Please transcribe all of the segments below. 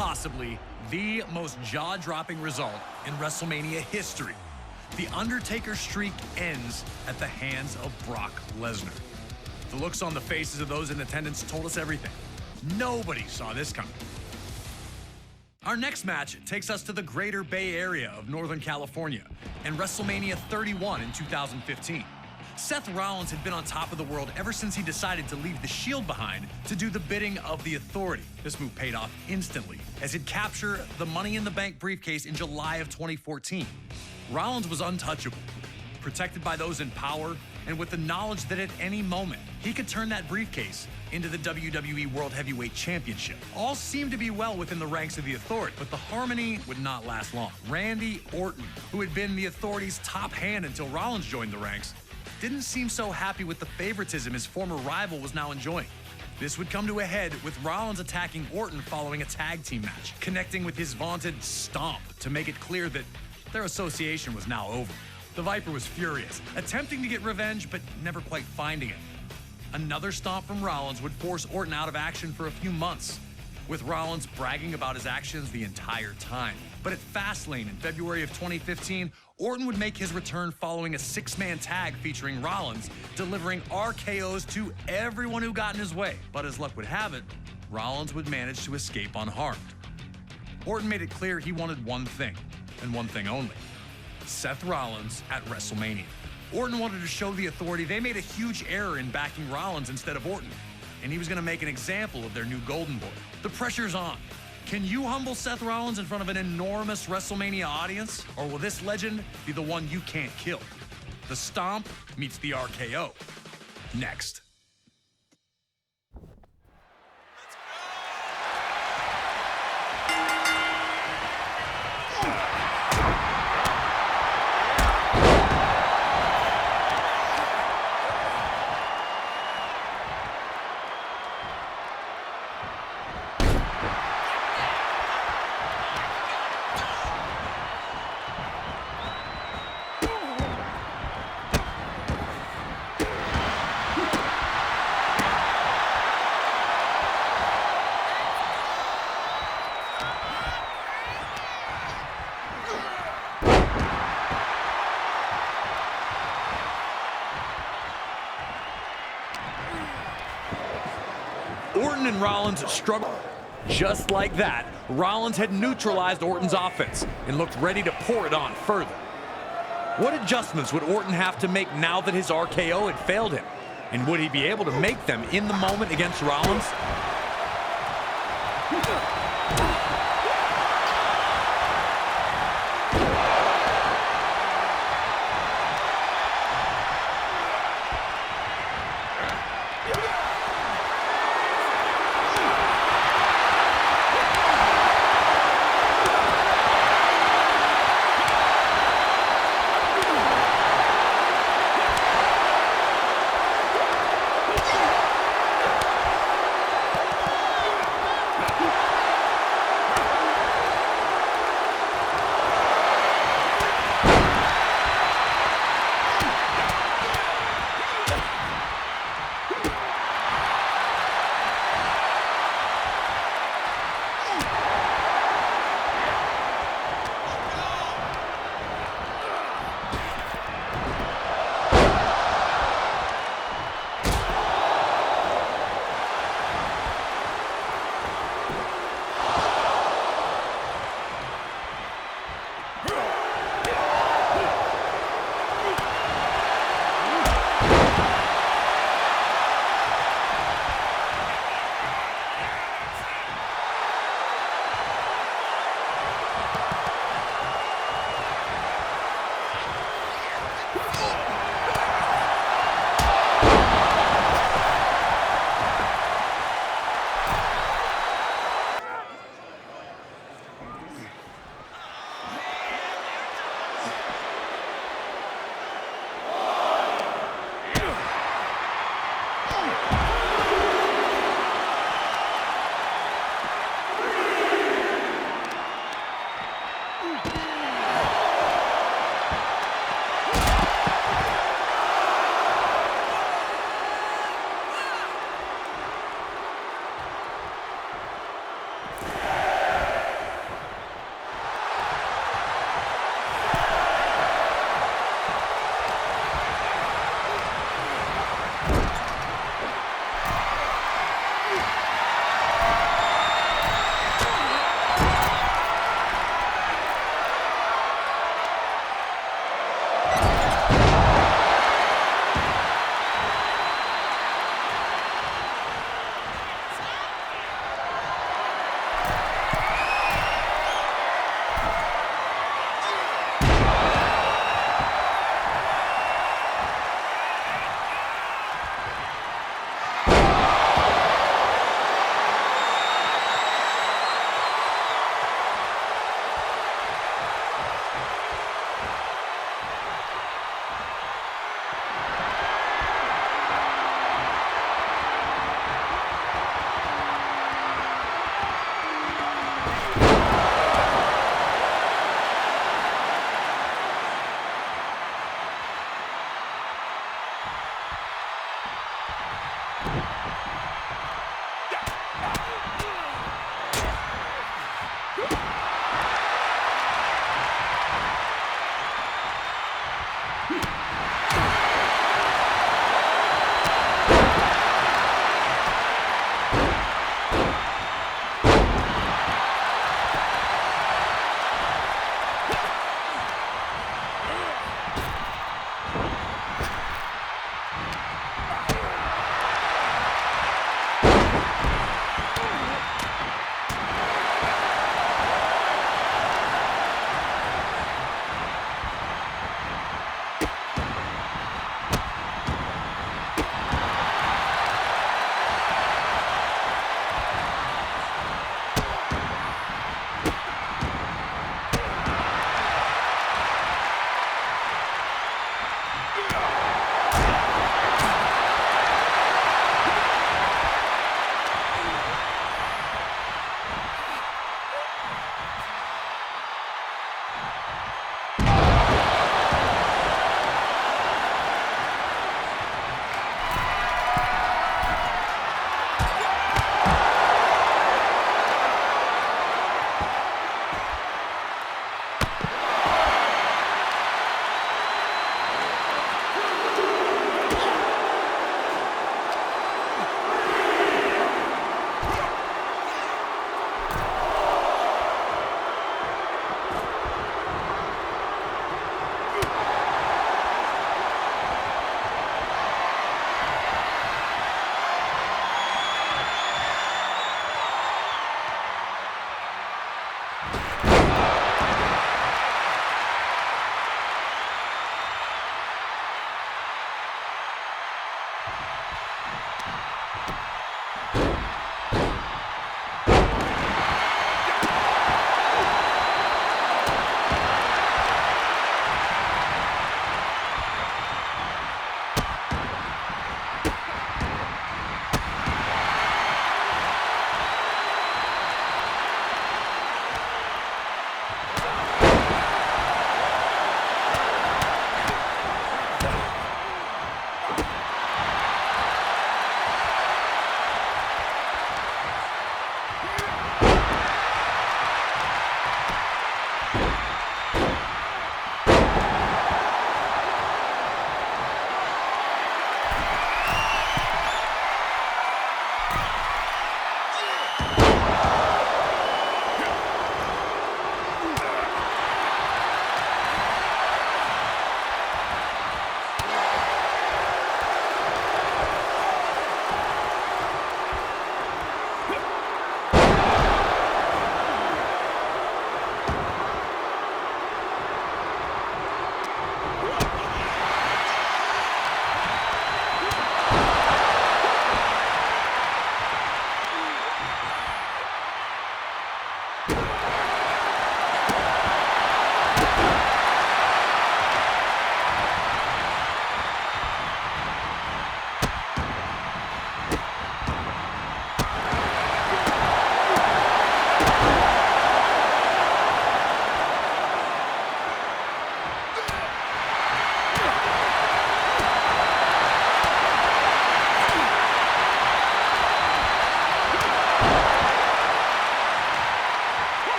possibly the most jaw-dropping result in WrestleMania history. The Undertaker streak ends at the hands of Brock Lesnar. The looks on the faces of those in attendance told us everything. Nobody saw this coming. Our next match takes us to the greater Bay Area of Northern California and WrestleMania 31 in 2015. Seth Rollins had been on top of the world ever since he decided to leave the Shield behind to do the bidding of the Authority. This move paid off instantly as he'd capture the Money in the Bank briefcase in July of 2014. Rollins was untouchable, protected by those in power, and with the knowledge that at any moment he could turn that briefcase into the WWE World Heavyweight Championship. All seemed to be well within the ranks of the Authority, but the harmony would not last long. Randy Orton, who had been the Authority's top hand until Rollins joined the ranks, didn't seem so happy with the favoritism his former rival was now enjoying. This would come to a head with Rollins attacking Orton following a tag team match, connecting with his vaunted stomp to make it clear that their association was now over. The Viper was furious, attempting to get revenge, but never quite finding it. Another stomp from Rollins would force Orton out of action for a few months, with Rollins bragging about his actions the entire time. But at Fastlane in February of 2015, Orton would make his return following a six-man tag featuring Rollins, delivering RKOs to everyone who got in his way. But as luck would have it, Rollins would manage to escape unharmed. Orton made it clear he wanted one thing, and one thing only: Seth Rollins at WrestleMania. Orton wanted to show the Authority they made a huge error in backing Rollins instead of Orton, and he was going to make an example of their new Golden Boy. The pressure's on. Can you humble Seth Rollins in front of an enormous WrestleMania audience, or will this legend be the one you can't kill? The Stomp meets the RKO. Next. Orton and Rollins struggled. Just like that, Rollins had neutralized Orton's offense and looked ready to pour it on further. What adjustments would Orton have to make now that his RKO had failed him? And would he be able to make them in the moment against Rollins?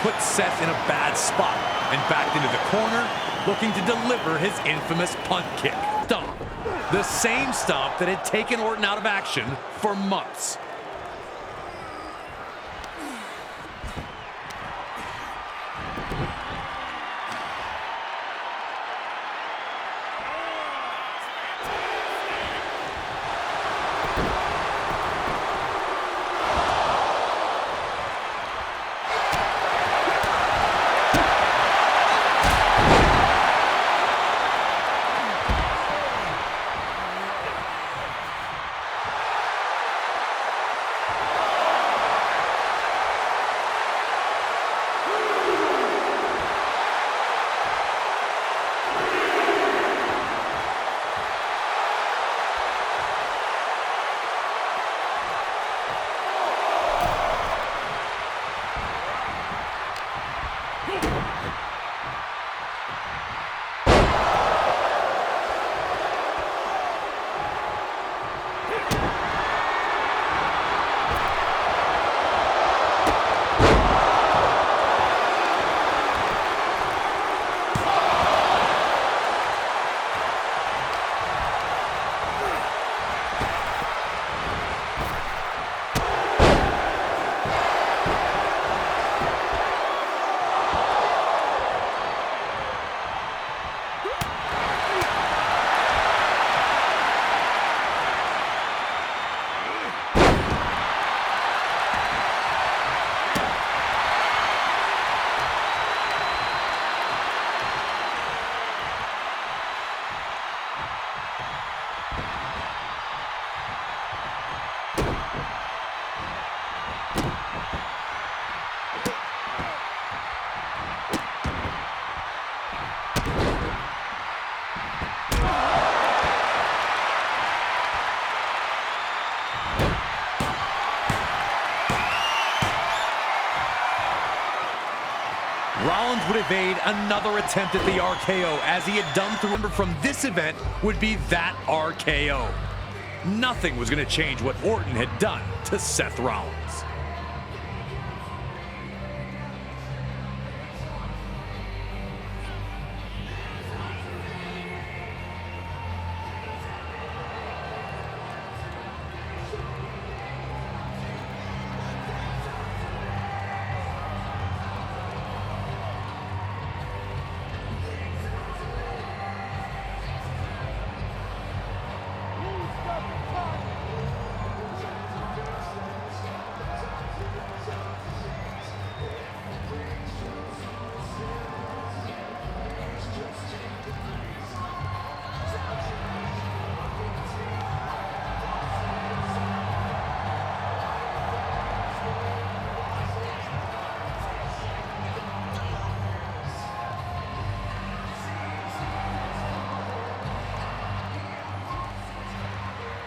put Seth in a bad spot and backed into the corner, looking to deliver his infamous punt kick. Stomp. The same stomp that had taken Orton out of action for months. Rollins would evade another attempt at the RKO, as he had done through. From this event would be that RKO. Nothing was going to change what Orton had done to Seth Rollins.